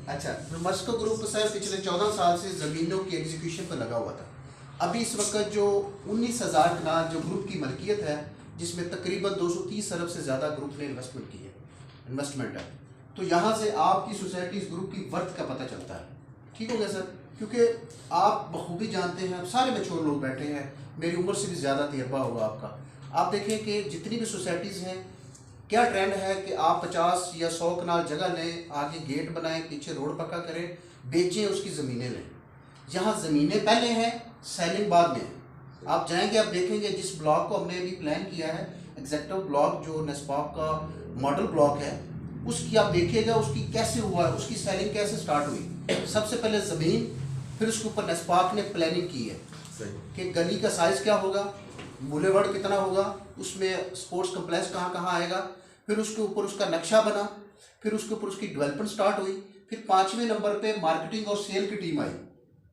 अच्छा, तो Moscow group sir पिछले 14 साल से ज़मीनों की एग्जीक्यूशन पर लगा हुआ था। अभी इस वक्त जो 19,000 कनाल जो ग्रुप की मलकियत है, जिसमें तकरीबन 230 अरब से ज़्यादा ग्रुप ने इन्वेस्टमेंट है। तो यहाँ से आपकी सोसाइटी इस ग्रुप की वर्थ का पता चलता है। ठीक हो गया सर? क्योंकि आप बखूबी जानते हैं, सारे मैच्योर लोग बैठे हैं, मेरी उम्र से भी ज़्यादा तजर्बा होगा आपका। आप देखें कि जितनी भी सोसाइटीज़ हैं, क्या ट्रेंड है कि आप 50 या 100 कनाल जगह लें, आगे गेट बनाएं, पीछे रोड पक्का करें, बेचें, उसकी ज़मीनें लें। जहाँ ज़मीनें पहले हैं, सेलिंग बाद में है। आप जाएंगे, आप देखेंगे जिस ब्लॉक को हमने अभी प्लान किया है, एग्जैक्टिव ब्लॉक जो नेस्पाक का मॉडल ब्लॉक है, उसकी आप देखिएगा उसकी कैसे हुआ है, उसकी सेलिंग कैसे स्टार्ट हुई। सबसे पहले ज़मीन, फिर उसके ऊपर नेस्पाक ने प्लानिंग की है कि गली का साइज़ क्या होगा, बुलेवार्ड कितना होगा, उसमें स्पोर्ट्स कम्प्लेक्स कहाँ कहाँ आएगा, फिर उसके ऊपर उसका नक्शा बना, फिर उसके ऊपर उसकी डेवलपमेंट स्टार्ट हुई। फिर 5वें नंबर पे मार्केटिंग और सेल की टीम आई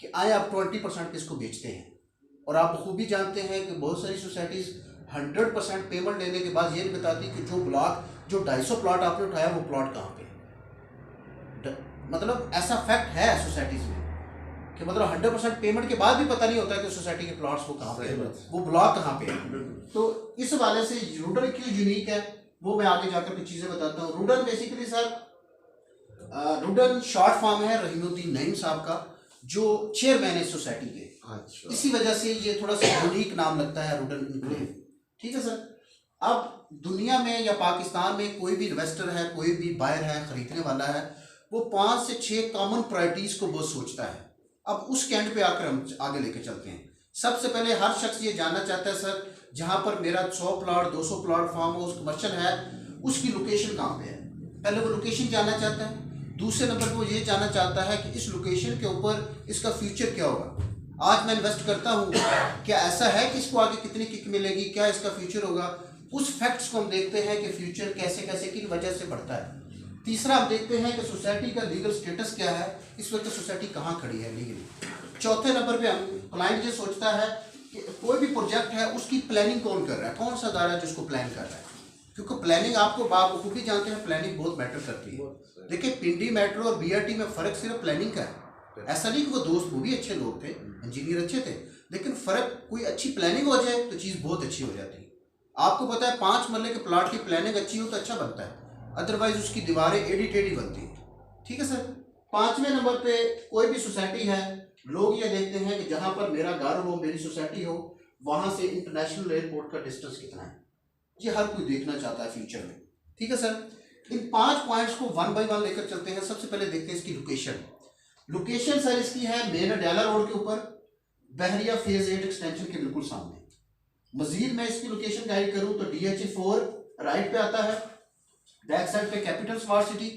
कि आए आप 20% पे इसको बेचते हैं। और आप खूबी जानते हैं कि बहुत सारी सोसाइटीज़ 100% पेमेंट लेने के बाद ये नहीं बताती कि जो 250 प्लॉट आपने उठाया वो प्लॉट कहाँ पे। मतलब ऐसा फैक्ट है सोसाइटीज़ में कि मतलब 100% पेमेंट के बाद भी पता नहीं होता कि सोसाइटी के प्लॉट्स वो कहाँ पे है, वो ब्लॉक कहाँ पे है। तो इस हवाले से रूडल क्यों यूनिक है वो मैं आगे जाकर कुछ चीज़ें बताता हूँ। रूडल बेसिकली सर, रूडल शॉर्ट फॉर्म है रहीमुद्दीन नईम साहब का, जो चेयरमैन है सोसाइटी के। अच्छा। इसी वजह से ये थोड़ा सा यूनिक नाम लगता है रूडल इनक्लेव। ठीक है सर। अब दुनिया में या पाकिस्तान में कोई भी इन्वेस्टर है, कोई भी बायर है, खरीदने वाला है, वो 5 से 6 कॉमन प्रायोरिटीज को बहुत सोचता है। अब उस कैंड पे आकर हम आगे लेके चलते हैं। सबसे पहले हर शख्स ये जानना चाहता है सर, जहाँ पर मेरा 100 plot 200 plot farm house commercial है, उसकी लोकेशन कहाँ पे है। पहले वो लोकेशन जानना चाहता है। दूसरे नंबर पर वो ये जानना चाहता है कि इस लोकेशन के ऊपर इसका फ्यूचर क्या होगा। आज मैं इन्वेस्ट करता हूँ, क्या ऐसा है कि इसको आगे कितनी किक मिलेगी, क्या इसका फ्यूचर होगा। उस फैक्ट्स को हम देखते हैं कि फ्यूचर कैसे कैसे किन वजह से बढ़ता है। तीसरा हम देखते हैं कि सोसाइटी का लीगल स्टेटस क्या है, इस वक्त सोसाइटी कहाँ खड़ी है लीगली। चौथे नंबर पे हम क्लाइंट ये सोचता है कि कोई भी प्रोजेक्ट है उसकी प्लानिंग कौन कर रहा है, कौन सा अदारा है जिसको प्लान कर रहा है। क्योंकि प्लानिंग आपको बाखूबी जानते हैं, प्लानिंग बहुत मैटर करती है। देखिए पिंडी मेट्रो और बीआरटी में फ़र्क सिर्फ प्लानिंग का है। ऐसा नहीं कि वो दोस्त वो भी अच्छे लोग थे, इंजीनियर अच्छे थे, लेकिन फ़र्क कोई अच्छी प्लानिंग हो जाए तो चीज़ बहुत अच्छी हो जाती है। आपको पता है 5 मरले के प्लाट की प्लानिंग अच्छी हो तो अच्छा बनता है, अदरवाइज उसकी दीवारें एडी टेढ़ी बनती है। ठीक है सर। 5वें नंबर पे कोई भी सोसाइटी है, लोग ये देखते हैं कि जहाँ पर मेरा घर हो, मेरी सोसाइटी हो, वहाँ से इंटरनेशनल एयरपोर्ट का डिस्टेंस कितना है। ये हर कोई देखना चाहता है फ्यूचर में। ठीक है सर। इन 5 पॉइंट्स को 1 बाय 1 लेकर चलते हैं। सबसे पहले देखते हैं इसकी लोकेशन। लोकेशन सर इसकी है मेन अडयाला रोड के ऊपर, बहरिया फेज 8 एक्सटेंशन के बिल्कुल सामने। मजीद मैं इसकी लोकेशन गाइड करूँ तो DH4 राइट पे आता है, बैक साइड पे कैपिटल स्मार्ट सिटी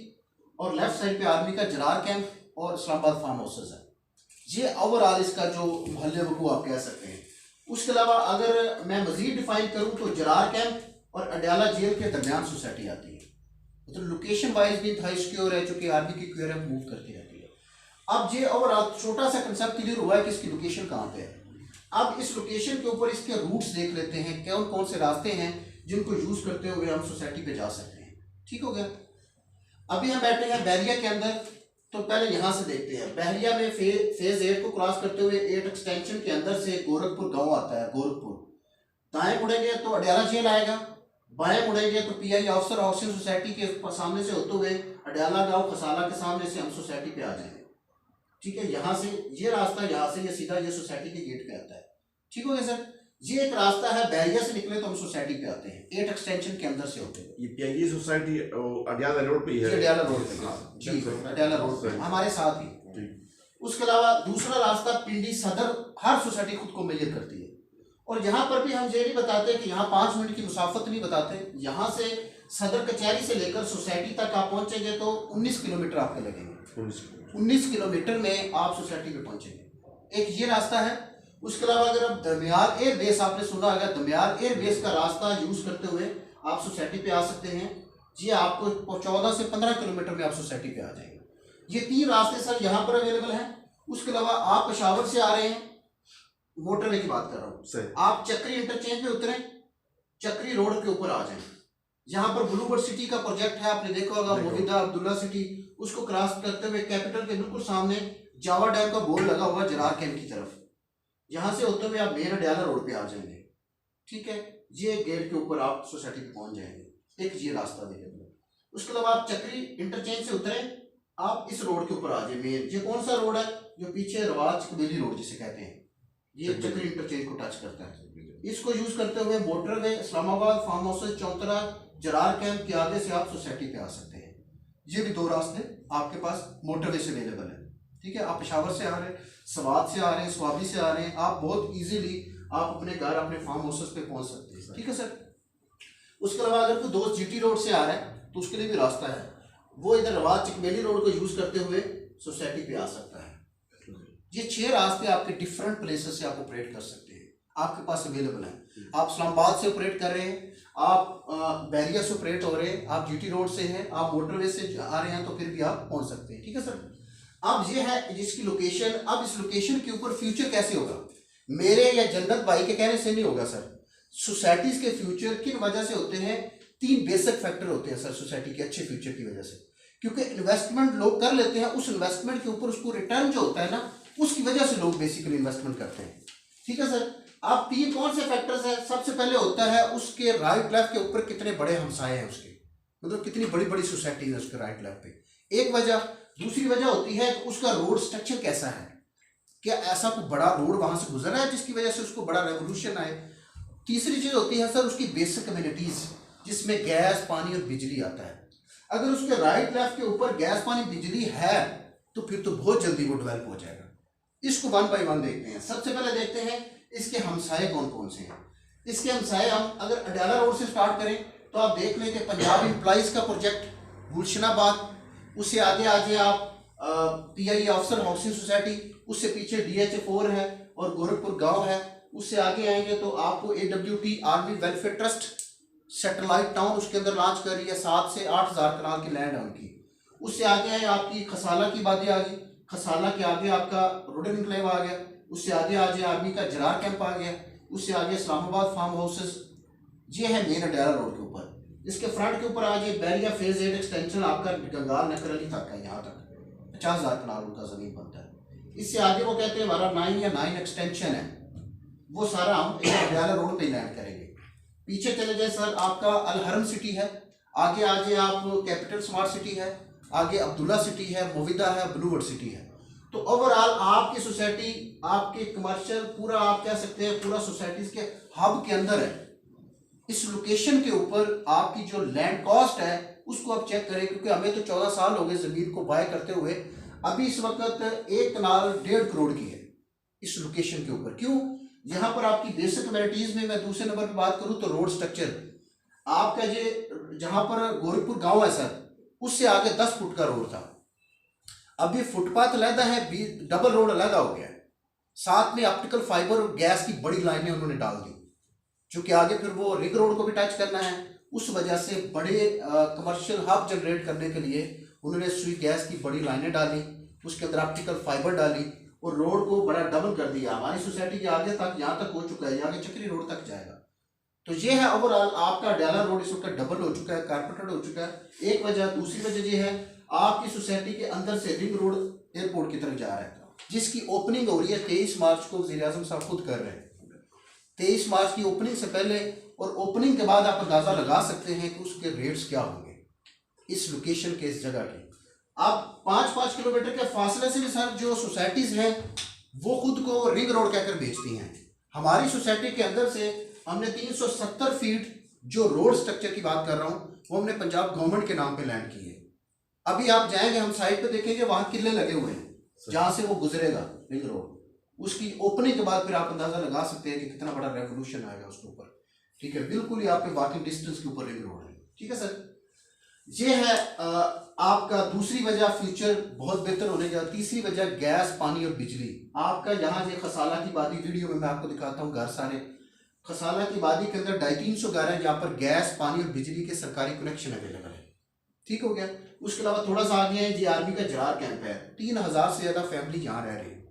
और लेफ्ट साइड पे आर्मी का जरार कैंप और इस्लामाबाद फार्म हाउसेज है। ये ओवरऑल इसका जो मोहल्ले वकू आप कह सकते हैं। उसके अलावा अगर मैं मजीद डिफाइन करूं तो जरार कैंप और अडयाला जेल के दरमियान सोसाइटी आती है। तो लोकेशन वाइज भी इंतहाई सिक्योर है, चूंकि आर्मी की क्यूर है, मूव करती रहती है। अब ये ओवरऑल छोटा सा कंसेप्ट क्लियर हुआ है कि इसकी लोकेशन कहाँ पे है। अब इस लोकेशन के ऊपर इसके रूट्स देख लेते हैं, कौन कौन से रास्ते हैं जिनको यूज करते हुए हम सोसाइटी पे जा सकते हैं। ठीक हो गया। अभी हम बैठे हैं बहरिया के अंदर, तो पहले यहाँ से देखते हैं। बहरिया में फेज 8 को क्रॉस करते हुए 8 एक्सटेंशन के अंदर से गोरखपुर गांव आता है। गोरखपुर दाएं मुड़ेंगे तो अडयाला जेल आएगा, बाएं मुड़ेंगे तो PI ऑफिसर हाउसिंग सोसाइटी के सामने से होते हुए अडयाला गांव खसाला के सामने से हम सोसाइटी पे आ जाएंगे। ठीक है। यहाँ से ये रास्ता, यहाँ से ये सीधा ये सोसाइटी के गेट पे आता है। ठीक हो गया सर। ये एक रास्ता है, बहरिया से निकले तो हम सोसाइटी पे आते हैं 8 एक्सटेंशन के अंदर से होते हैं। ये सोसाइटी अडयाला रोड पे है। अडयाला रोड पे जी, अडयाला रोड पे हमारे साथ ही। उसके अलावा दूसरा रास्ता पिंडी सदर, हर सोसाइटी खुद को मेजर करती है। और यहाँ पर भी हम ये नहीं बताते कि यहाँ 5 मिनट की मुसाफत नहीं बताते। यहाँ से सदर कचहरी से लेकर सोसाइटी तक आप पहुँचेंगे तो 19 किलोमीटर आपके लगेंगे। 19 किलोमीटर में आप सोसाइटी पे पहुँचेंगे। एक ये रास्ता है। उसके अलावा अगर आप दमियाल एयर बेस, आपने सुना होगा, दमियाल एयर बेस का रास्ता यूज करते हुए आप सोसाइटी पे आ सकते हैं। जी आपको 14 से 15 किलोमीटर में आप सोसाइटी पे आ जाएंगे। ये 3 रास्ते सर यहाँ पर अवेलेबल हैं। उसके अलावा आप पेशावर से आ रहे हैं, मोटरवे की बात कर रहा हूँ, आप चक्री इंटरचेंज पे उतरें, चक्री रोड के ऊपर आ जाएं। यहाँ पर ब्लूबर्ड सिटी का प्रोजेक्ट है, आपने देखा होगा, मोहिदा अब्दुल्ला सिटी, उसको क्रॉस करते हुए कैपिटल के बिल्कुल सामने जावा डैम का बोर्ड लगा हुआ जरार कैंप की तरफ, यहाँ से होते हुए आप मेन अडयाला रोड पे आ जाएंगे। ठीक है, ये गेट के ऊपर आप सोसाइटी पे पहुंच जाएंगे। एक ये रास्ता देखेंगे। उसके अलावा आप चक्री इंटरचेंज से उतरे, आप इस रोड के ऊपर आ जाए मेन। ये कौन सा रोड है? जो पीछे रवाज कबीली रोड जिसे कहते हैं, ये चक्री इंटरचेंज को टच करता है। इसको यूज करते हुए मोटरवे इस्लामाबाद फार्म हाउस चौतरा जरार कैंप के आगे से आप सोसाइटी पे आ सकते हैं। ये भी दो रास्ते आपके पास मोटरवे से अवेलेबल है। ठीक है, आप पेशावर से आ रहे हैं, सवाद से आ रहे हैं, स्वाबी से आ रहे हैं, आप बहुत इजीली आप अपने घर अपने फार्म हाउसेस पे पहुंच सकते हैं। ठीक है सर। उसके अलावा अगर कोई दोस्त जीटी रोड से आ रहा है तो उसके लिए भी रास्ता है, वो इधर रवाज चिकमेली रोड को यूज करते हुए सोसाइटी पे आ सकता है। ये 6 रास्ते आपके डिफरेंट प्लेसेस से आप ऑपरेट कर सकते हैं, आपके पास अवेलेबल है। आप इस्लामाबाद से ऑपरेट कर रहे हैं, आप बैरिया से ऑपरेट हो रहे हैं, आप जीटी रोड से हैं, आप मोटरवे से आ रहे हैं, तो फिर भी आप पहुंच सकते हैं। ठीक है सर। अब ये है जिसकी लोकेशन। अब इस लोकेशन के ऊपर फ्यूचर कैसे होगा? मेरे या जन्नत भाई के कहने से नहीं होगा सर। सोसाइटीज के फ्यूचर किन वजह से होते हैं? 3 बेसिक फैक्टर होते हैं सर सोसाइटी के अच्छे फ्यूचर की वजह से। क्योंकि इन्वेस्टमेंट लोग कर लेते हैं, उस इन्वेस्टमेंट के ऊपर उसको रिटर्न जो होता है ना, उसकी वजह से लोग बेसिकली इन्वेस्टमेंट करते हैं। ठीक है सर। आप 3 कौन से फैक्टर्स हैं? सबसे पहले होता है उसके राइट लेफ्ट के ऊपर कितने बड़े हमसाए हैं उसके, मतलब कितनी बड़ी बड़ी सोसाइटी है उसके राइट लेफ्ट पे, एक वजह। दूसरी वजह होती है कि उसका रोड स्ट्रक्चर कैसा है, क्या ऐसा कोई बड़ा रोड वहां से गुजर रहा है जिसकी वजह से उसको बड़ा रेवोल्यूशन आए। तीसरी चीज होती है सर उसकी बेसिक कम्युनिटीज, जिसमें गैस पानी और बिजली आता है। अगर उसके राइट लेफ्ट के ऊपर गैस पानी बिजली है तो फिर तो बहुत जल्दी वो डेवलप हो जाएगा। इसको 1 बाय 1 देखते हैं। सबसे पहले देखते हैं इसके हमसाए कौन कौन से हैं। इसके हमसाए हम अगर अडयाला रोड से स्टार्ट करें तो आप देख लें कि पंजाब एम्प्लॉइज का प्रोजेक्ट गुलशनाबाद, उससे आगे आ जाए आप पीआई ऑफिसर हाउसिंग सोसाइटी, उससे पीछे DH4 है और गोरखपुर गांव है। उससे आगे आएंगे तो आपको AWT army welfare trust satellite town उसके अंदर लॉन्च कर रही है, 7 से 8 हज़ार कनाल की लैंड है उनकी। उससे आगे है आपकी खसाला की बादी आ गई, खसाला के आगे आपका रोडन इनक्लेव आ गया, उससे आगे आ जाए आर्मी का जरार कैंप आ गया, उससे आगे इस्लामाबाद फार्म हाउसेस। ये है मेन अडयाला रोड के ऊपर। इसके फ्रंट के ऊपर आ जाए बैरिया फेज 8 एक्सटेंशन आपका गंगार नकरली तक है, यहाँ तक 50 हज़ार कनाल उनका जमीन बनता है। इससे आगे वो कहते हैं हमारा 9 या 9 एक्सटेंशन है, वो सारा हम अडयाला रोड पे लैंड करेंगे। पीछे चले जाए सर आपका अलहरम सिटी है, आगे आ जाए आप कैपिटल स्मार्ट सिटी है, आगे अब्दुल्ला सिटी है, मोविदा है, ब्लूवर्ड सिटी है। तो ओवरऑल आपकी सोसाइटी आपके कमर्शियल पूरा आप कह सकते हैं पूरा सोसाइटीज के हब के अंदर है। इस लोकेशन के ऊपर आपकी जो लैंड कॉस्ट है उसको आप चेक करें, क्योंकि हमें तो 14 साल हो गए जमीन को बाय करते हुए। अभी इस वक्त 1 कनाल 1.5 करोड़ की है इस लोकेशन के ऊपर। क्यों? यहाँ पर आपकी बेसिक कम्युनिटीज में मैं दूसरे नंबर पर बात करूँ तो रोड स्ट्रक्चर आपका ये जहाँ पर गोरखपुर गांव है सर, उससे आगे 10 फुट का रोड था, अभी फुटपाथ अलहदा है, डबल रोड अलहदा हो गया है। साथ में ऑप्टिकल फाइबर और गैस की बड़ी लाइनें उन्होंने डाल दी, क्योंकि आगे फिर वो रिंग रोड को भी टच करना है। उस वजह से बड़े कमर्शियल हब जनरेट करने के लिए उन्होंने सुई गैस की बड़ी लाइनें डाली, उसके अंदर ऑप्टिकल फाइबर डाली और रोड को बड़ा डबल कर दिया। हमारी सोसाइटी के आगे तक यहाँ तक हो चुका है, आगे चक्री रोड तक जाएगा। तो ये है ओवरऑल आपका अडयाला रोड इस वक्त डबल हो चुका है, कारपेटेड हो चुका है। एक वजह। दूसरी वजह ये है आपकी सोसाइटी के अंदर से रिंग रोड एयरपोर्ट की तरफ जा रहा है, जिसकी ओपनिंग हो रही है 23 मार्च को। वज़ीर आज़म साहब खुद कर रहे हैं 23 मार्च की ओपनिंग से पहले, और ओपनिंग के बाद आप अंदाजा लगा सकते हैं कि उसके रेट्स क्या होंगे इस लोकेशन के, इस जगह के। आप 5-5 किलोमीटर के फासले से भी सर जो सोसाइटीज हैं वो खुद को रिंग रोड कहकर बेचती हैं। हमारी सोसाइटी के अंदर से हमने 370 फीट जो रोड स्ट्रक्चर की बात कर रहा हूँ वो हमने पंजाब गवर्नमेंट के नाम पे लैंड की है। अभी आप जाएंगे हम साइड पे देखेंगे वहां किले लगे हुए हैं जहां से वो गुजरेगा रिंग रोड। उसकी ओपनिंग के बाद फिर आप अंदाजा लगा सकते हैं कि कितना बड़ा रेवोल्यूशन आएगा उसके ऊपर। ठीक है, बिल्कुल ही आपके वॉकिंग डिस्टेंस के ऊपर रिंग रोड है। ठीक है सर, ये है आपका दूसरी वजह फ्यूचर बहुत बेहतर होने का। तीसरी वजह गैस पानी और बिजली। आपका यहाँ ये खसाला की वादी वीडियो में मैं आपको दिखाता हूँ, घर सारे खसाला की वादी के अंदर 250 घर है जहाँ पर गैस पानी और बिजली के सरकारी कनेक्शन अवेलेबल है। ठीक हो गया। उसके अलावा थोड़ा सा आगे है जी आर्मी का जरार कैंप है, 3000 से ज़्यादा फैमिली यहाँ रह रही है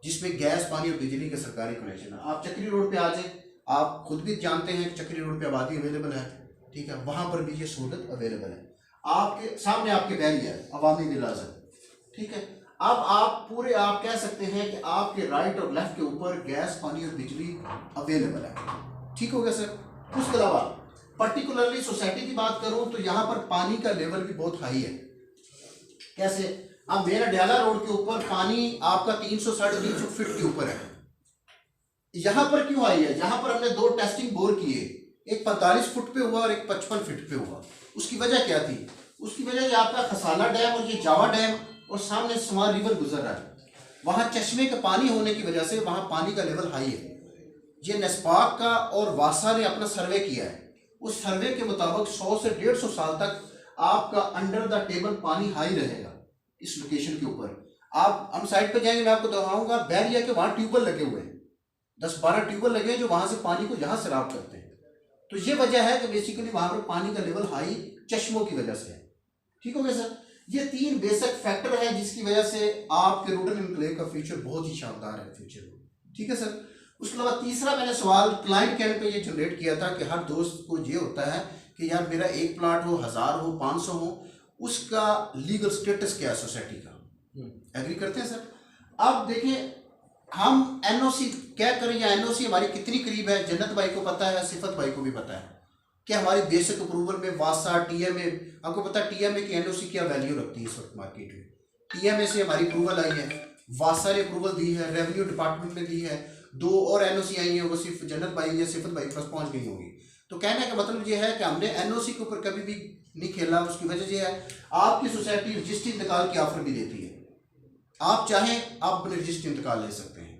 जिसमें गैस पानी और बिजली के सरकारी कनेक्शन है। आप चक्री रोड पे आ जाए, आप खुद भी जानते हैं कि चक्री रोड पे आबादी अवेलेबल है। ठीक है, वहाँ पर भी ये सहूलत अवेलेबल है। आपके सामने आपके बैरियर है अवामी मिलाजर, ठीक है। अब आप पूरे आप कह सकते हैं कि आपके राइट और लेफ्ट के ऊपर गैस, पानी और बिजली अवेलेबल है, ठीक हो गया सर। उसके अलावा पर्टिकुलरली सोसाइटी की बात करूं तो यहाँ पर पानी का लेवल भी बहुत हाई है। कैसे? अब मेरा अडयाला रोड के ऊपर पानी आपका 300 साढ़े 300 फीट के ऊपर है। यहाँ पर क्यों आई है? यहाँ पर हमने 2 टेस्टिंग बोर किए, एक 45 फुट पे हुआ और एक 55 फीट पे हुआ। उसकी वजह क्या थी? उसकी वजह ये आपका खसाना डैम और ये जावा डैम और सामने स्मॉल रिवर गुजर रहा है, वहाँ चश्मे का पानी होने की वजह से वहाँ पानी का लेवल हाई है। ये नेस्पाक का और वासा ने अपना सर्वे किया है, उस सर्वे के मुताबिक 100 से 150 साल तक आपका अंडर द टेबल पानी हाई रहेगा इस लोकेशन के ऊपर। आप हम साइड पे जाएंगे, मैं आपको दिखाऊंगा बैरिया के वहाँ ट्यूबवेल लगे हुए हैं, 10-12 ट्यूबवेल लगे हैं जो वहाँ से पानी को यहाँ से राब करते हैं। तो ये वजह है कि बेसिकली वहाँ पर पानी का लेवल हाई चश्मों की वजह से है, ठीक हो गया सर। ये 3 बेसिक फैक्टर है जिसकी वजह से आपके रूरल एनक्लेव का फ्यूचर बहुत ही शानदार है फ्यूचर में, ठीक है सर। उसके अलावा तीसरा मैंने सवाल क्लाइंट के एंड पे ये जनरेट किया था कि हर दोस्त को ये होता है कि यार मेरा एक प्लाट हो, 1000 हो, 500 हो, उसका लीगल स्टेटस क्या है सोसाइटी का। एग्री करते हैं सर? अब देखिए हम एनओसी क्या करें या एनओसी हमारी कितनी करीब है, जन्नत भाई को पता है, सिफत भाई को भी पता है कि हमारी बेसिक अप्रूवल में वासा टीएमए, आपको पता है टीएमए की एनओसी क्या वैल्यू रखती है इस वक्त मार्केट में। टीएमए से हमारी अप्रूवल आई है, वासा ने अप्रूवल दी है, रेवेन्यू डिपार्टमेंट ने दी है, 2 और एनओसी आई है, वो सिर्फ जन्नत भाई या सिफत भाई के पास पहुंच गई होगी। तो कहने का मतलब ये है कि हमने एनओसी के ऊपर कभी भी नहीं खेला। उसकी वजह यह है आपकी सोसाइटी रजिस्ट्री इंतकाल की ऑफर भी देती है, आप चाहें आप अपने रजिस्ट्री इंतकाल ले सकते हैं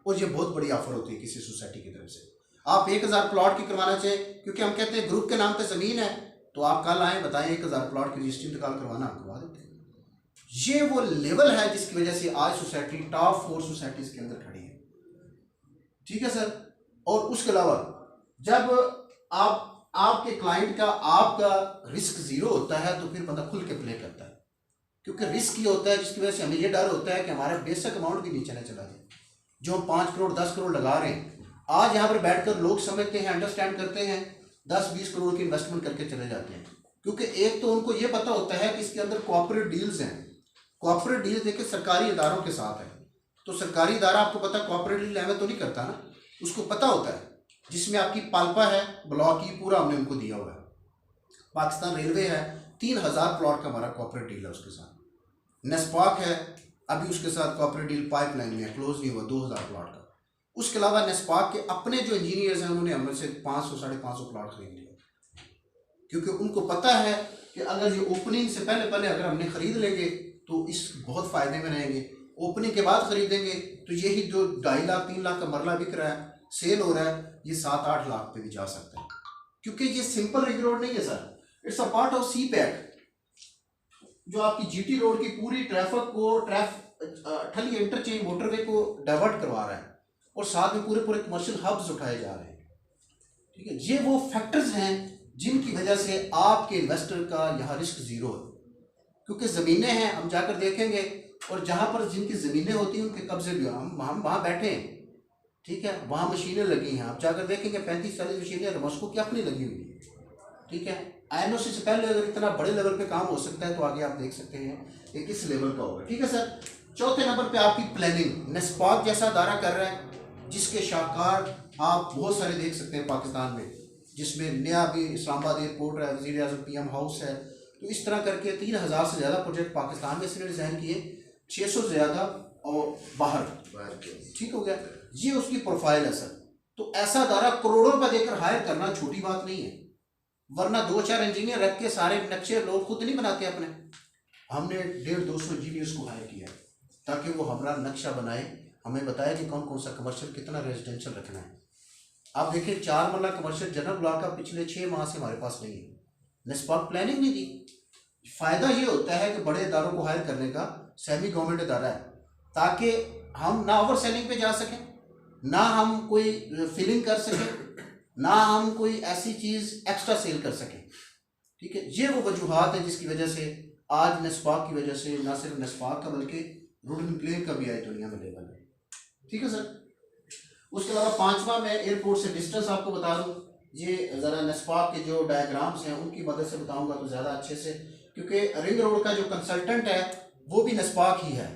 और ये बहुत बड़ी ऑफर होती है किसी सोसाइटी की तरफ से। आप 1000 प्लॉट की करवाना चाहिए क्योंकि हम कहते हैं ग्रुप के नाम पे ज़मीन है, तो आप कल आएँ बताएं 1000 प्लॉट की रजिस्ट्री इंतकाल करवाना, हम करवा देते हैं। ये वो लेवल है जिसकी वजह से आज सोसाइटी टॉप 4 सोसाइटीज़ के अंदर खड़ी है, ठीक है सर। और उसके अलावा जब आपके क्लाइंट का आपका रिस्क 0 होता है तो फिर बंदा खुल के प्ले करता है, क्योंकि रिस्क ये होता है जिसकी वजह से हमें ये डर होता है कि हमारा बेसिक अमाउंट भी नीचे न चला जाए। जो हम 5 करोड़ 10 करोड़ लगा रहे हैं, आज यहाँ पर बैठकर लोग समझते हैं, अंडरस्टैंड करते हैं, 10-20 करोड़ की इन्वेस्टमेंट करके चले जाते हैं, क्योंकि एक तो उनको ये पता होता है कि इसके अंदर कॉर्पोरेट डील्स हैं। कॉर्पोरेट डील्स देखिए सरकारी इदारों के साथ है, तो सरकारी इदारा आपको पता कॉर्पोरेट डील हमें तो नहीं करता ना, उसको पता होता है जिसमें आपकी पाल्पा है ब्लॉक की पूरा हमने उनको दिया हुआ है। पाकिस्तान रेलवे है, 3000 प्लॉट का हमारा कॉर्पोरेट डील है उसके साथ। नेस्पाक है, अभी उसके साथ कॉर्पोरेट डील पाइपलाइन में है, क्लोज नहीं हुआ, 2000 प्लॉट का। उसके अलावा नेस्पाक के अपने जो इंजीनियर्स हैं उन्होंने हमसे 500-550 प्लॉट खरीद लिया, क्योंकि उनको पता है कि अगर ये ओपनिंग से पहले अगर हमने खरीद लेंगे तो इस बहुत फ़ायदे में रहेंगे। ओपनिंग के बाद खरीदेंगे तो यही जो 2.5 लाख 3 लाख का मरला बिक रहा है, सेल हो रहा है, ये 7-8 लाख पे भी जा सकता है, क्योंकि ये सिंपल रिंग रोड नहीं है sir, it's a part of CPEC जो आपकी जीटी रोड की पूरी ट्रैफिक को ठली इंटरचेंज मोटरवे को डाइवर्ट करवा रहा है और साथ में पूरे कमर्शियल हब्स उठाए जा रहे हैं, ठीक है। ये वो फैक्टर्स हैं जिनकी वजह से आपके इन्वेस्टर का यहाँ रिस्क 0 है, क्योंकि ज़मीनें हैं, हम जाकर देखेंगे और जहाँ पर जिनकी ज़मीनें होती हैं उनके कब्जे भी हम वहाँ बैठे हैं, ठीक है, वहाँ मशीनें लगी हैं, आप जाकर देखेंगे 35-40 मशीनें रमस्को की अपनी लगी हुई है, ठीक है। INOC से पहले अगर इतना बड़े लेवल पे काम हो सकता है तो आगे आप देख सकते हैं कि किस लेवल का होगा, ठीक है सर। चौथे नंबर पे आपकी प्लानिंग, नेस्पाक जैसा अदारा कर रहा है जिसके शाहकार आप बहुत सारे देख सकते हैं पाकिस्तान में, जिसमें नया भी इस्लामाबाद एयरपोर्ट है, वज़ीर आज़म PM हाउस है, तो इस तरह करके 3000 से ज़्यादा प्रोजेक्ट पाकिस्तान में इसने डिज़ाइन किए, 600 से ज़्यादा और बाहर, ठीक हो गया। ये उसकी प्रोफाइल है सर। तो ऐसा अदारा करोड़ों रुपये देकर हायर करना छोटी बात नहीं है, वरना 2-4 इंजीनियर रख के सारे नक्शे लोग खुद नहीं बनाते अपने। हमने 150-200 इंजीनियर्स को हायर किया है ताकि वो हमारा नक्शा बनाए, हमें बताए कि कौन कौन सा कमर्शियल कितना रेजिडेंशियल रखना है। आप देखिए 4 मरला कमर्शियल जनरल ब्लॉक का पिछले 6 माह से हमारे पास नहीं है, नेस्पाक प्लानिंग नहीं दी। फ़ायदा ये होता है कि बड़े इदारों को हायर करने का, सेमी गवर्नमेंट इदारा है, ताकि हम ना ओवर सेलिंग पे जा सकें, ना हम कोई फिलिंग कर सकें, ना हम कोई ऐसी चीज़ एक्स्ट्रा सेल कर सकें, ठीक है। ये वो वजूहात है जिसकी वजह से आज नेस्पाक की वजह से ना सिर्फ नेस्पाक का बल्कि रूरल एनक्लेव का भी आज दुनिया में लेवल है, ठीक है सर। उसके अलावा 5वां मैं एयरपोर्ट से डिस्टेंस आपको बता दूं, ये ज़रा नेस्पाक के जो डायग्राम्स हैं उनकी मदद से बताऊंगा तो ज़्यादा अच्छे से क्योंकि रिंग रोड का जो कंसल्टेंट है वो भी नस्पाक ही है।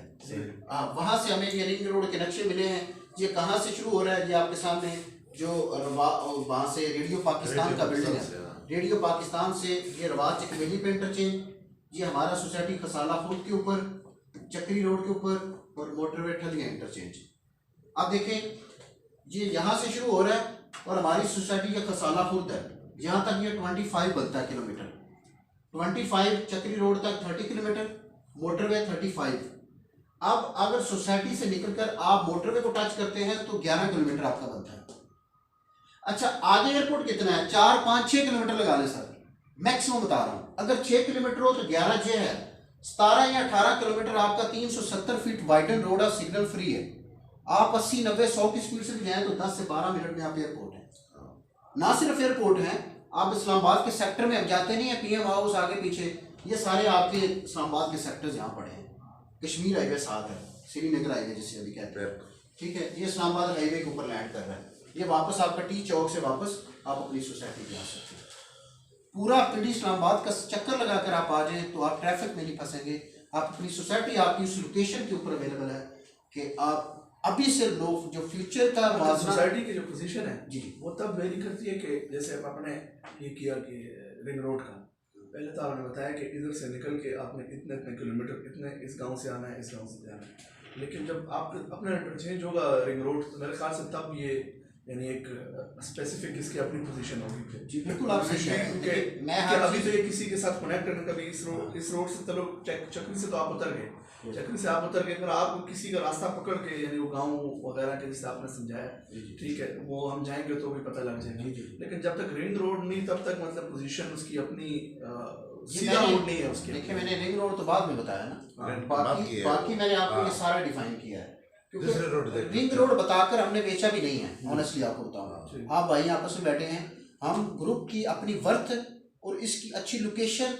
वहाँ से हमें ये रिंग रोड के नक्शे मिले हैं। ये कहाँ से शुरू हो रहा है, ये आपके सामने जो वहाँ से रेडियो पाकिस्तान का बिल्डिंग है, रेडियो पाकिस्तान से ये रवाज चकवेली पे इंटरचेंज, ये हमारा सोसाइटी खसाला खुर्द के ऊपर, चक्री रोड के ऊपर और मोटरवे ठलिया इंटरचेंज। अब देखें ये यहाँ से शुरू हो रहा है और हमारी सोसाइटी का खसाला खुर्द है, यहाँ तक ये 25 बनता है किलोमीटर, 25 चक्री रोड तक 30 किलोमीटर, मोटरवे 35। अब अगर सोसाइटी से निकलकर आप मोटरवे को टच करते हैं तो 11 किलोमीटर आपका बनता है। अच्छा आगे एयरपोर्ट कितना है, 4, 5, 6 किलोमीटर लगा लें सर, मैक्सिमम बता रहा हूँ। अगर 6 किलोमीटर हो तो 11 जे है, 17 या 18 किलोमीटर आपका 370 फीट वाइडन रोड है, सिग्नल फ्री है। आप 80, 90, 100 की स्पीड से भी जाएं तो 10 से 12 मिनट में आप एयरपोर्ट है। ना सिर्फ एयरपोर्ट है, आप इस्लामाबाद के सेक्टर में अब जाते नहीं है, PM हाउस आगे पीछे, ये सारे आपके इस्लामाबाद के सेक्टर्स यहाँ पड़े हैं। कश्मीर हाईवे साथ है, श्रीनगर हाईवे जिसे अभी कहते हैं, ठीक है। ये इस्लामाबाद हाईवे के ऊपर लैंड कर रहा है। ये वापस आपका टी चौक से वापस आप अपनी सोसाइटी पे आ सकते हैं। पूरा पिंडी इस्लामाबाद का चक्कर लगाकर आप आ जाएं तो आप ट्रैफिक में नहीं फंसेंगे। आप अपनी सोसाइटी आपकी उस लोकेशन के ऊपर अवेलेबल है कि आप अभी से लोग जो फ्यूचर का सोसाइटी की जो पोजीशन है जी वो तब वेरी करती है कि जैसे आपने ये किया कि रिंग रोड का पहले तो आपने बताया कि इधर से निकल के आपने इतने इतने किलोमीटर इतने इस गांव से आना है, इस गांव से जाना है, लेकिन जब आप अपना इंटरचेंज होगा रिंग रोड तो मेरे ख्याल से तब ये यानी एक स्पेसिफिक इसकी अपनी पोजीशन होगी। जी बिल्कुल आप सही है। मैं अभी तो ये किसी के साथ कनेक्ट करने कभी इस रोड से चलो चक्री से तो आप उतर गए, चक्री से आप उतर गए, अगर आप किसी का रास्ता पकड़ के यानी वो गांव वगैरह के जिससे आपने समझाया ठीक है वो हम जाएंगे तो भी पता लग जाएगा, लेकिन जब तक रिंग रोड नहीं तब तक मतलब पोजीशन उसकी अपनी सीधा रोड नहीं है उसकी। देखिए मैंने रिंग रोड तो बाद में बताया ना, बाकी मैंने आपको ये सारा डिफाइन किया है, क्योंकि रिंग रोड बताकर हमने बेचा भी नहीं है। ऑनेस्टली आपको बताऊंगा, आप भाई आपस में बैठे हैं, हम ग्रुप की अपनी वर्थ और इसकी अच्छी लोकेशन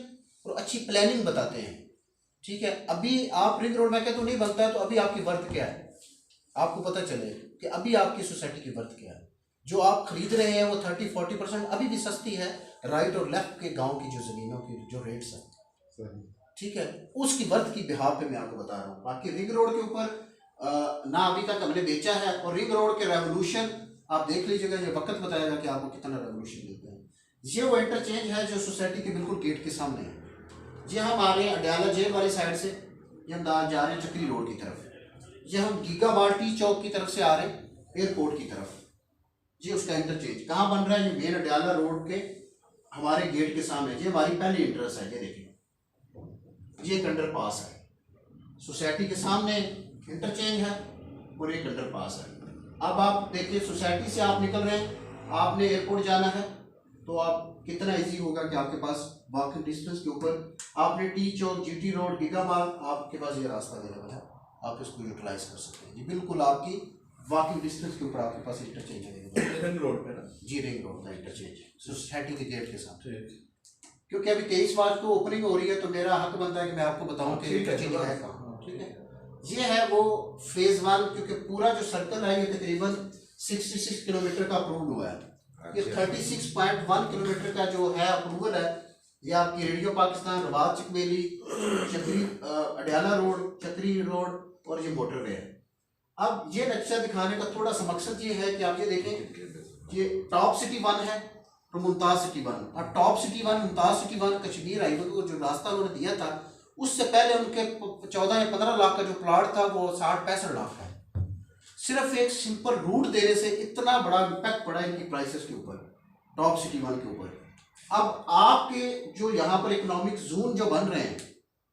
और अच्छी प्लानिंग बताते हैं, ठीक है। अभी आप रिंग रोड में कहते तो नहीं बनता है तो अभी आपकी वर्थ क्या है, आपको पता चले कि अभी आपकी सोसाइटी की वर्थ क्या है। जो आप खरीद रहे हैं वो 30-40% अभी भी सस्ती है राइट और लेफ्ट के गांव की जो ज़मीनों की जो रेट्स हैं, ठीक है, उसकी वर्थ की बिहार पे मैं आपको बता रहा हूँ। बाकी रिंग रोड के ऊपर ना अभी तक हमने बेचा है, और रिंग रोड के रेवोल्यूशन आप देख लीजिएगा, ये वक्त बताएगा कि आपको कितना रेवोल्यूशन मिलता है। ये वो इंटरचेंज है जो सोसाइटी के बिल्कुल गेट के सामने है। ये हम आ रहे हैं अडयाला जेल वाली साइड से, ये हम जा रहे हैं चक्री रोड की तरफ, ये हम गीगाबार टी चौक की तरफ से आ रहे हैं एयरपोर्ट की तरफ। ये उसका इंटरचेंज कहाँ बन रहा है, ये मेन अडयाला रोड के हमारे गेट के सामने, ये हमारी पहली इंटरेस्ट है। ये देखिए ये एक अंडरपास है, सोसाइटी के सामने इंटरचेंज है और एक अंडरपास है। अब आप देखिए सोसाइटी से आप निकल रहे हैं, आपने एयरपोर्ट जाना है तो आप कितना इजी होगा कि आपके पास वॉकिंग डिस्टेंस के ऊपर आपने टी चौक, GT रोड, गीगाबाग, आपके पास ये रास्ता अवेलेबल है, आप इसको यूटिलाइज कर सकते हैं। जी बिल्कुल आपकी वॉकिंग डिस्टेंस के ऊपर आपके पास इंटरचेंज अवेलेबल रिंग रोड पे ना जी, रिंग रोड का इंटरचेंज सोसाइटी के गेट के साथ। क्योंकि अभी 23 मार्च को ओपनिंग हो रही है तो मेरा हक बनता है कि मैं आपको बताऊं कि इंटरचेंज है कहाँ, ठीक है। ये है वो फेज 1, क्योंकि पूरा जो सर्कल है ये तकरीबन 66 किलोमीटर का अप्रूव हुआ है। ये 36.1 किलोमीटर का जो है अप्रूवल है, ये आपकी रेडियो पाकिस्तान, रवाज चकमेली, चक्री अडयाला रोड, चक्री रोड और ये मोटरवे है। अब ये नक्शा दिखाने का थोड़ा सा मकसद ये है कि आप ये देखें, ये टॉप सिटी 1 है और मुमताज सिटी 1। और top city 1, Mumtaz city 1 Kashmir highway को जो रास्ता उन्होंने दिया था उससे पहले उनके 14 या 15 लाख का जो प्लाट था वो 60-65 लाख है। सिर्फ एक सिंपल रूट देने से इतना बड़ा इम्पैक्ट पड़ा इनकी प्राइसेस के ऊपर, टॉप सिटी 1 के ऊपर। अब आपके जो यहाँ पर इकोनॉमिक जोन जो बन रहे हैं,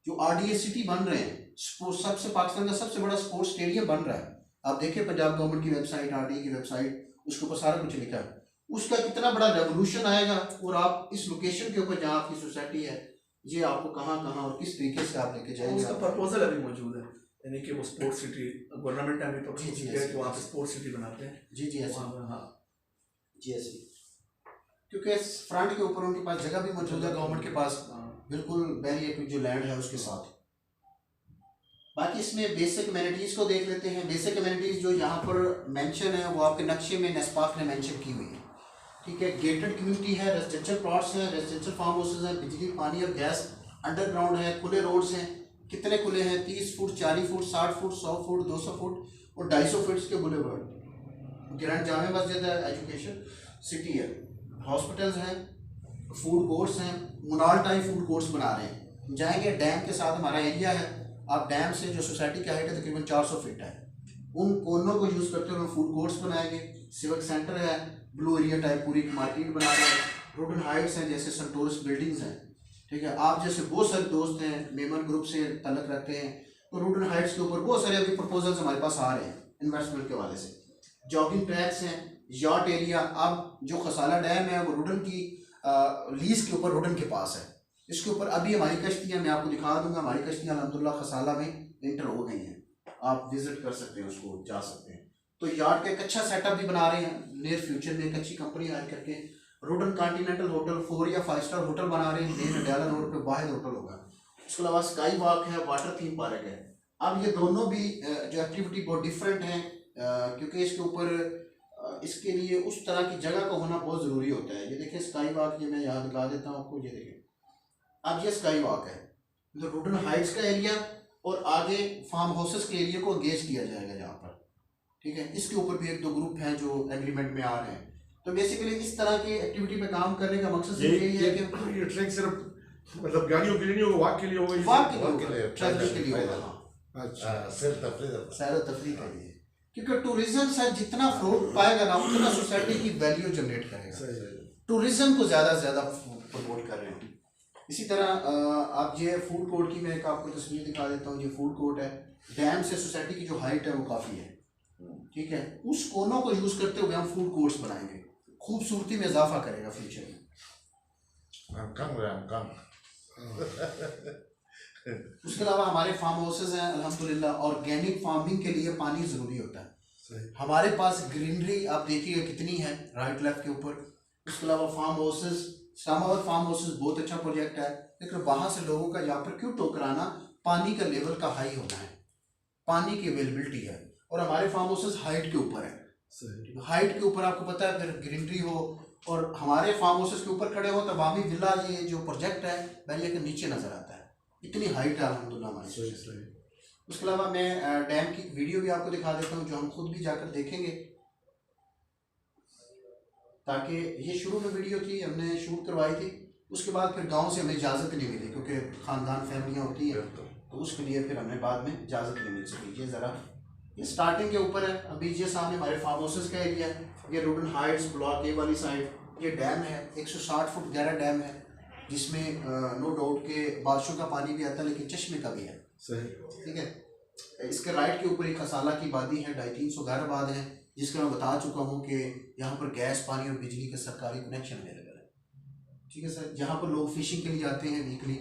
जो RDA सिटी बन रहे हैं, सबसे पाकिस्तान का सबसे बड़ा स्पोर्ट्स स्टेडियम बन रहा है। आप देखिए पंजाब गवर्नमेंट की वेबसाइट, RDA की वेबसाइट, उसके ऊपर सारा कुछ लिखा है, उसका कितना बड़ा रेवोल्यूशन आएगा। और आप इस लोकेशन के ऊपर जहाँ आपकी सोसाइटी है, ये आपको कहाँ कहाँ और किस तरीके से आप लेके जाएंगे। उसका प्रपोजल अभी मौजूद है, यानी कि वो स्पोर्ट्स सिटी गवर्नमेंट ने अभी प्रपोज किया है कि वहाँ पे स्पोर्ट्स सिटी बनाते हैं। जी जी ऐसे, हाँ जी ऐसे, क्योंकि फ्रंट के ऊपर उनके पास जगह भी मौजूद है गवर्नमेंट के पास, बिल्कुल बैरियर जो लैंड है उसके साथ। बाकी इसमें बेसिक एमिनिटीज़ को देख लेते हैं। बेसिक एमिनिटीज़ जो यहाँ पर मेंशन है वो आपके नक्शे में नेस्पाक ने मेंशन की हुई है, ठीक है। गेटेड कम्युनिटी है, रेजिडेंशियल प्लॉट्स हैं, रेजिडेंशियल फार्म हाउसेज हैं, बिजली, पानी और गैस अंडरग्राउंड है, खुले रोड्स हैं। कितने खुले हैं? 30 foot, 40 foot, 60 foot, 100 foot, 200 foot और 250 फीट के बुलेवर्ड। ग्रैंड जामे मस्जिद है, एजुकेशन सिटी है, हॉस्पिटल्स हैं, फूड कोर्ट्स हैं, मुनाल टाइप फूड कोर्ट्स बना रहे हैं। जाएंगे डैम के साथ हमारा एरिया है, आप डैम से जो सोसाइटी की हाइट है तकरीबन 400 फीट है, उन कोनों को यूज़ करते हुए फूड कोर्ट्स बनाएंगे। सिविक सेंटर है, ब्लू एरिया टाइप पूरी मार्केट बना रहे हैं। रोडन हाइट्स हैं जैसे संटोरस बिल्डिंग्स हैं, ठीक है। आप जैसे बहुत सारे दोस्त हैं मेमन ग्रुप से तलक रखते हैं, तो रोडन हाइट्स के ऊपर बहुत सारे अभी प्रपोजल्स हमारे पास आ रहे हैं इन्वेस्टमेंट के हवाले से। जॉगिंग ट्रैक्स हैं, यॉट एरिया। अब जो खसाला डैम है वो रोडन की लीज के ऊपर रोडन के पास है। इसके ऊपर अभी हमारी कश्तियाँ, मैं आपको दिखा दूंगा, हमारी कश्तियाँ अल्हम्दुलिल्लाह खसाला में इंटर हो गई हैं, आप विजिट कर सकते हैं, उसको जा सकते हैं। तो यार्ड का एक अच्छा सेटअप भी बना रहे हैं, नियर फ्यूचर में एक अच्छी कंपनी हायर करके रोडन कॉन्टिनेंटल होटल 4 या 5 स्टार होटल बना रहे हैं। मेन अडयाला रोड पे वाहिद होटल होगा। उसके अलावा स्काई वॉक है, वाटर थीम पार्क है। अब ये दोनों भी जो एक्टिविटी बहुत डिफरेंट हैं, क्योंकि इसके ऊपर इसके लिए उस तरह की जगह का होना बहुत ज़रूरी होता है। ये देखिए स्काई वॉक, ये मैं यहाँ दिखा देता हूँ आपको, ये देखिए। अब ये स्काई वॉक है, तो रोडन हाइट्स का एरिया और आगे फार्म हाउसेस के एरिया को एंगेज किया जाएगा यहाँ पर, ठीक है। इसके ऊपर भी 1-2 ग्रुप हैं जो एग्रीमेंट में आ रहे हैं। तो बेसिकली इस तरह की एक्टिविटी पे काम करने का मकसद सिर्फ यही है कि ये ट्रैक सिर्फ मतलब गाड़ियों के लिए नहीं होगा, वॉक के लिए होगा, वॉक के लिए, ट्रैवलिंग के लिए होगा। अच्छा, सैर व तफरीह के लिए, क्योंकि टूरिज्म से जितना फ्रूट पाएगा ना उतना सोसाइटी की वैल्यू जनरेट करेगा। टूरिज्म को ज़्यादा से ज़्यादा प्रमोट कर रहे हैं। इसी तरह आप ये फूड कोर्ट की मैं एक आपको तस्वीर दिखा देता हूँ। ये फूड कोर्ट है, डैम से सोसाइटी की जो हाइट है वो काफ़ी है, ठीक है। उस कोनों को यूज़ करते हुए हम फूड कोर्ट्स बनाएंगे, खूबसूरती में इजाफा करेगा फ्यूचर में। उसके अलावा हमारे फार्म हाउसेज हैं अल्हम्दुलिल्लाह। ऑर्गेनिक फार्मिंग के लिए पानी ज़रूरी होता है। हमारे पास ग्रीनरी आप देखिएगा कितनी है राइट लेफ्ट के ऊपर। उसके अलावा farm houses, Islamabad farm houses बहुत अच्छा प्रोजेक्ट है, लेकिन वहाँ से लोगों का यहाँ पर क्यों टोकराना? पानी का लेवल का हाई होना है, पानी की अवेलेबिलिटी है, और हमारे फार्म हाउसेज हाइट के ऊपर है। हाइट के ऊपर आपको पता है फिर ग्रीनरी हो, और हमारे फार्म हाउसेज के ऊपर खड़े हो तो अवामी विला ये जो प्रोजेक्ट है बैरिया के नीचे नज़र आता है, इतनी हाइट है अल्हम्दुलिल्लाह हमारी। उसके अलावा मैं डैम की वीडियो भी आपको दिखा देता हूँ जो हम खुद भी जाकर देखेंगे, ताकि ये शुरू में वीडियो थी हमने शूट करवाई थी, उसके बाद फिर गांव से हमें इजाज़त नहीं मिली क्योंकि ख़ानदान फैमिलियाँ होती हैं, तो उसके लिए फिर हमें बाद में इजाज़त नहीं मिल सकी। ये ज़रा ये स्टार्टिंग के ऊपर है। अभी ये सामने हमारे फार्म हाउसेस का एरिया है, ये रोडन हाइट्स ब्लॉक ए वाली साइड, ये डैम है 160 फुट गहरा डैम है, जिसमें नो डाउट के बारिशों का पानी भी आता है लेकिन चश्मे का भी है, ठीक है। इसके राइट के ऊपर एक खसाला की वादी है, 250-300 घर आबाद हैं, जिसका मैं बता चुका हूँ कि यहाँ पर गैस, पानी और बिजली के सरकारी कनेक्शन अवेलेबल है, ठीक है सर। यहाँ पर लोग फिशिंग के लिए आते हैं, वीकली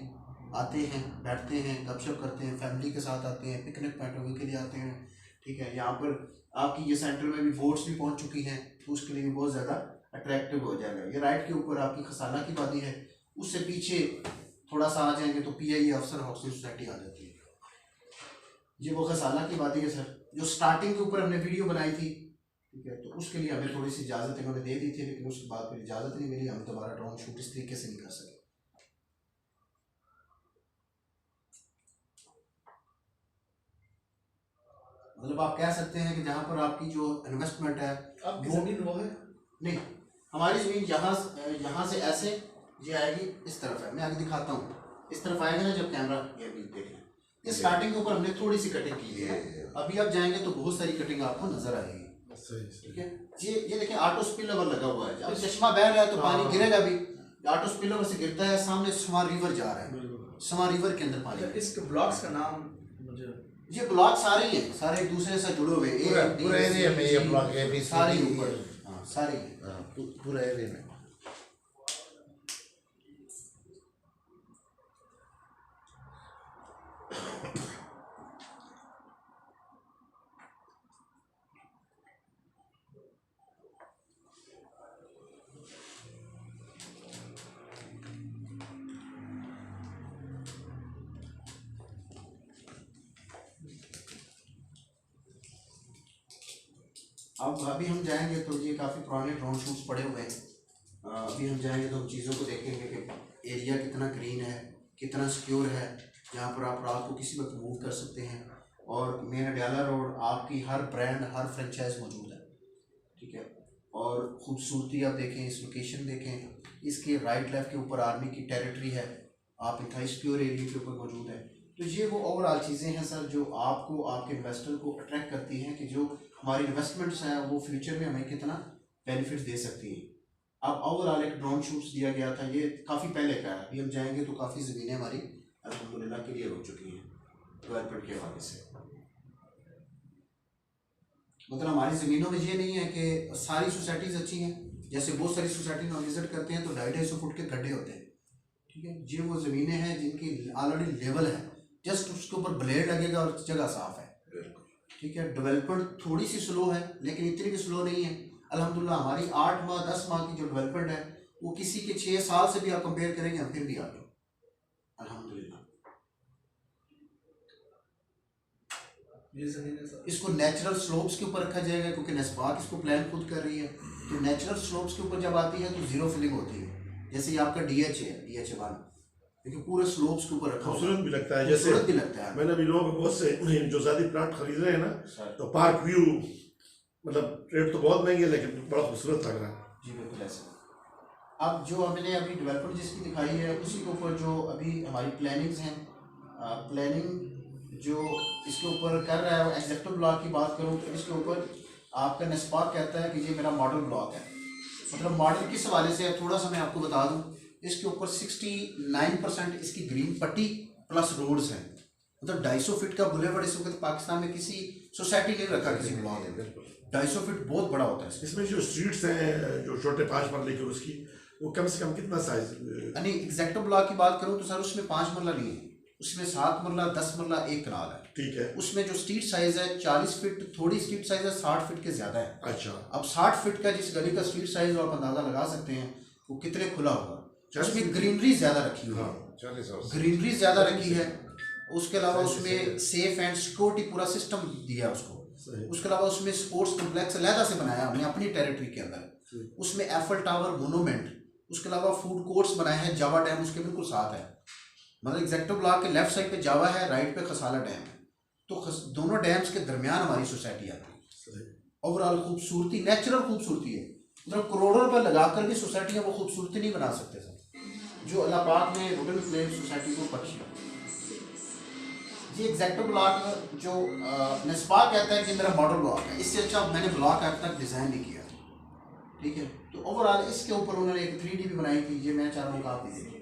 आते हैं, बैठते हैं, गपशप करते हैं, फैमिली के साथ आते हैं, पिकनिक पॉइंट ऑफ व्यू के लिए आते हैं, ठीक है। यहाँ पर आपकी ये सेंटर में भी बोट्स भी पहुँच चुकी हैं, तो उसके लिए भी बहुत ज़्यादा अट्रैक्टिव हो जाएगा। ये राइट के ऊपर आपकी खसाला की वादी है, उससे पीछे थोड़ा सा आ जाएंगे तो PIE अफसर हाउसिंग सोसाइटी आ जाती है। ये वो खसाला की वादी है सर, जो स्टार्टिंग के ऊपर हमने वीडियो बनाई थी, ठीक है। तो उसके लिए हमें थोड़ी सी इजाज़त इन्होंने दे दी थी, लेकिन उसके बाद फिर इजाज़त नहीं मिली, हम दोबारा ड्रोन शूट इस तरीके से नहीं कर सके। मतलब आप कह सकते हैं कि जहाँ पर आपकी जो इन्वेस्टमेंट है, आपकी ज़मीन वो है नहीं, हमारी ज़मीन यहाँ से ऐसे ये आएगी, इस तरफ है, मैं आगे दिखाता हूँ, इस तरफ आएगा ना जब कैमरा, ये भी देख लें। ये स्टार्टिंग के ऊपर हमने थोड़ी सी कटिंग की है, अभी आप जाएंगे तो बहुत सारी कटिंग आपको नजर आएगी, ठीक है। ये देखिए ऑटो स्पिलओवर लगा हुआ है, अब चश्मा बह रहा है तो पानी गिरेगा भी, ऑटो स्पिलओवर से गिरता है, सामने समा रिवर जा रहा है, समा रिवर के अंदर पानी। इसके ब्लॉक्स का नाम मुझे, ये ब्लॉक सारे ही हैं, सारे एक दूसरे से जुड़े हुए, पूरे एरिया में ये ब्लॉक है भी सारे ऊपर, हाँ सारे पूरा एरिया में। अब अभी हम जाएंगे तो ये काफ़ी पुराने ड्रोन शूट्स पड़े हुए हैं, अभी हम जाएंगे तो हम चीज़ों को देखेंगे कि एरिया कितना ग्रीन है, कितना सिक्योर है, यहाँ पर आप रात को किसी वक्त मूव कर सकते हैं, और मेन अडयाला रोड आपकी हर ब्रांड हर फ्रेंचाइज मौजूद है, ठीक है। और ख़ूबसूरती आप देखें, इस लोकेशन देखें, इसके राइट लेफ्ट के ऊपर आर्मी की टेरिटरी है, आप इंतहाई सिक्योर एरिया के ऊपर मौजूद है। तो ये वो ओवरऑल चीज़ें हैं सर जो आपको आपके इन्वेस्टर को अट्रैक्ट करती हैं कि जो हमारी इन्वेस्टमेंट्स हैं वो फ्यूचर में हमें कितना बेनिफिट दे सकती हैं। अब ओवरऑल एक ड्रोन शूट्स दिया गया था, ये काफ़ी पहले का है, अभी हम जाएंगे तो काफ़ी ज़मीनें हमारी अल्हम्दुलिल्लाह के लिए हो चुकी हैं डेवलपमेंट के हवाले से। मतलब हमारी ज़मीनों में ये नहीं है कि सारी सोसाइटीज़ अच्छी हैं, जैसे बहुत सारी सोसाइटी में हम विज़िट करते हैं तो 250-250 फुट के गड्ढे होते हैं, ठीक है। ये वो ज़मीनें हैं जिनकी ऑलरेडी लेवल है, जस्ट उसके ऊपर ब्लेड लगेगा और जगह साफ़ है, ठीक है। डेवलपमेंट थोड़ी सी स्लो है लेकिन इतनी भी स्लो नहीं है। अल्हम्दुलिल्लाह हमारी 8 माह 10 माह की जो डेवलपमेंट है वो किसी के 6 साल से भी आप कंपेयर करेंगे हम फिर भी आगे अल्हम्दुलिल्लाह। ये ज़मीन है सर, इसको नेचुरल स्लोप्स के ऊपर रखा जाएगा क्योंकि नेस्पाक इसको प्लान खुद कर रही है, तो नेचुरल स्लोप्स के ऊपर जब आती है तो जीरो फिलिंग होती है। जैसे ये आपका DH है, DH1 क्योंकि पूरे स्लोप्स के ऊपर रखा खूबसूरत भी लगता है। जैसे खूबसूरत भी लगता है। मैंने अभी लोगों को बहुत से जो ज़्यादा प्लाट खरीद रहे हैं ना, सर तो पार्क व्यू मतलब रेट तो बहुत महंगी है लेकिन बड़ा खूबसूरत लग रहा है। जी बिल्कुल ऐसा। अब जो हमने अभी डेवलपमेंट जिसकी दिखाई है उसी के ऊपर जो अभी हमारी प्लानिंग्स हैं, प्लानिंग जो इसके ऊपर कर रहा है एग्जेक्टिव ब्लॉक की बात करूँ तो इसके ऊपर आपका नेस्पाक कहता है कि ये मेरा मॉडल ब्लॉक है। मतलब मॉडल किस हवाले से है थोड़ा सा मैं आपको बता दूं, इसके ऊपर 69% इसकी ग्रीन पट्टी प्लस रोड्स हैं। मतलब 250 फीट का बुलेवर्ड इस वक्त पाकिस्तान में किसी सोसाइटी ने रखा किसी ब्लॉक में, 250 फीट बहुत बड़ा होता है। इसमें जो स्ट्रीट्स हैं जो छोटे 5 मरले के उसकी वो कम से कम कितना साइज? यानी एग्जैक्टिव ब्लॉक की बात करूं तो सर उसमें 5 मरला नहीं है, उसमें 7 मरला 10 मरला एक कनाल है, ठीक है। उसमें जो स्ट्रीट साइज है 40 फीट, थोड़ी स्ट्रीट साइज है 60 फीट के ज़्यादा है। अच्छा, अब 60 फीट का जिस गली का स्ट्रीट साइज आप अंदाज़ा लगा सकते हैं वो कितने खुला होगा। उसमें ग्रीनरी ज़्यादा रखी हुई है, ग्रीनरी ज़्यादा रखी है, उसके अलावा उसमें सेफ एंड सिक्योरिटी पूरा सिस्टम दिया है उसको। उसके अलावा उसमें स्पोर्ट्स कॉम्प्लेक्स अलहदा से बनाया हमने अपनी टेरिटरी के अंदर, उसमें एफल टावर मोनूमेंट, उसके अलावा फूड कोर्ट्स बनाए हैं, जावा डैम उसके बिल्कुल साथ है। मतलब एग्जेक्टिव ब्लॉक के लेफ्ट साइड पे जावा है, राइट पे खसाला डैम है, तो दोनों डैम्स के दरमियान हमारी सोसाइटी आती है। ओवरऑल खूबसूरती नेचुरल खूबसूरती है, मतलब करोड़ों रुपये लगाकर भी सोसाइटियाँ वो खूबसूरती नहीं बना सकते सर जो अल्लाह पाक ने वुडन फ्लेम सोसाइटी को बख्शी। जी एग्जेक्टिव ब्लॉक जो नेस्पा कहता है कि मेरा मॉडल ब्लॉक है, इससे अच्छा मैंने ब्लॉक आज तक डिज़ाइन नहीं किया, ठीक है। तो ओवरऑल इसके ऊपर उन्होंने एक 3D भी बनाई थी, ये मैं चाह रहा हूँ आप भी देखिए।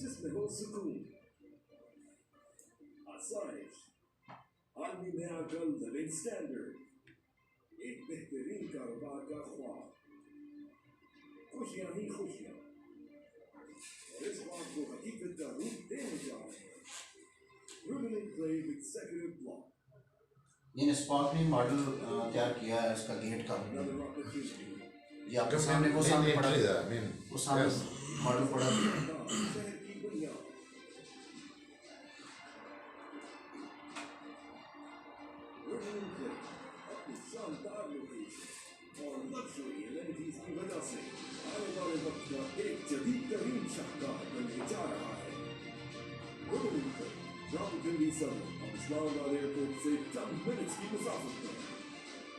जिसमें हो सुकून, आसाइश, आदमी में आकर लिविंग स्टैंडर्ड, एक बेहतरीन कारोबार का ख्वाब, खुशियां ही खुशियां, और इस ख्वाब को हकीकत का रूप देने जा रहे हैं। Ruben and Clay Executive Block. ये नेस्पाक ने मॉडल तैयार किया है इसका गेट का, Another opportunity. ये आपके सामने वो सामने पड़ा है, I mean, वो सामने yes. मॉडल पड़ा है। शहर की बुनियाद। Ruben and Clay अपनी शानदार लोकेशन और लग्जरी एमिनिटीज की वजह से आने वाले वक्त का एक जदीद तरीन शाहकार बनने जा रहा है। Ruben and Clay जहाँ भी दिल्ली सदर और इस्लामाबाद एयरपोर्ट से चंद मिनट्स की मुसाफत में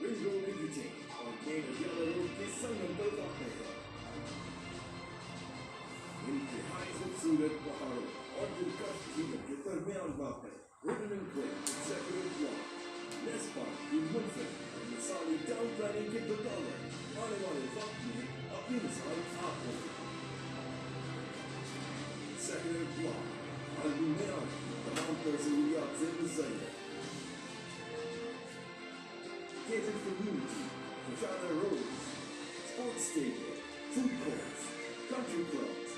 रिंग रोड इंटरचेंज और मेन अडियाला रोड के संगम पर वाक़ है। इंतहाई खूबसूरत पहाड़ों और दिलकश झीलों के दरमियान वाक़ Ruben and Clay Executive Block, नेस्पा की मुनफरिद और मिसाली टाउन प्लानिंग के बदौलत आने वाले वक्त में अपनी मिसाल आप होगी। Executive Block, अलमीरा की तमाम तरज़ियात से मुज़य्यद। Gated community, Fashana roads, sports stadium, food courts, country clubs,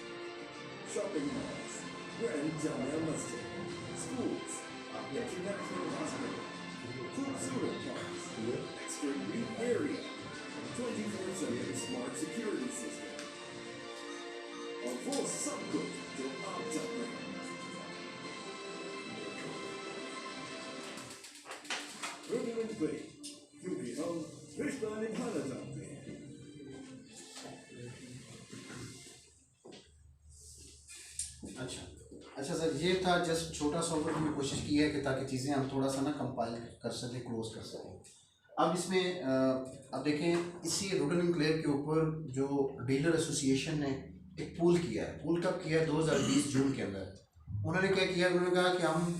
shopping malls, Grand Jamia Masjid, schools, international hospital, खूबसूरत parks, extra green area, 24/7 smart security system, और वो सब कुछ जो आप चाहते हैं। Ruben and Clay, क्योंकि हम रिश्ता निभाना चाहते हैं। था, जस्ट छोटा सा ओवर में कोशिश की है कि ताकि चीज़ें हम थोड़ा सा ना कंपाइल कर सकें, क्लोज कर सकें। अब इसमें अब देखें, इसी रुडन एनक्लेव के ऊपर जो डीलर एसोसिएशन ने एक पूल किया है। पूल कब किया है? 2020 जून के अंदर। उन्होंने क्या किया? उन्होंने कहा कि हम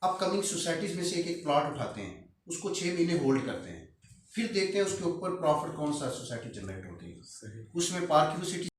अपकमिंग सोसाइटीज़ में से एक प्लॉट उठाते हैं, उसको 6 महीने होल्ड करते हैं, फिर देखते हैं उसके ऊपर प्रॉफिट कौन सा सोसाइटी जनरेट होती है, उसमें पार्किंग सिटी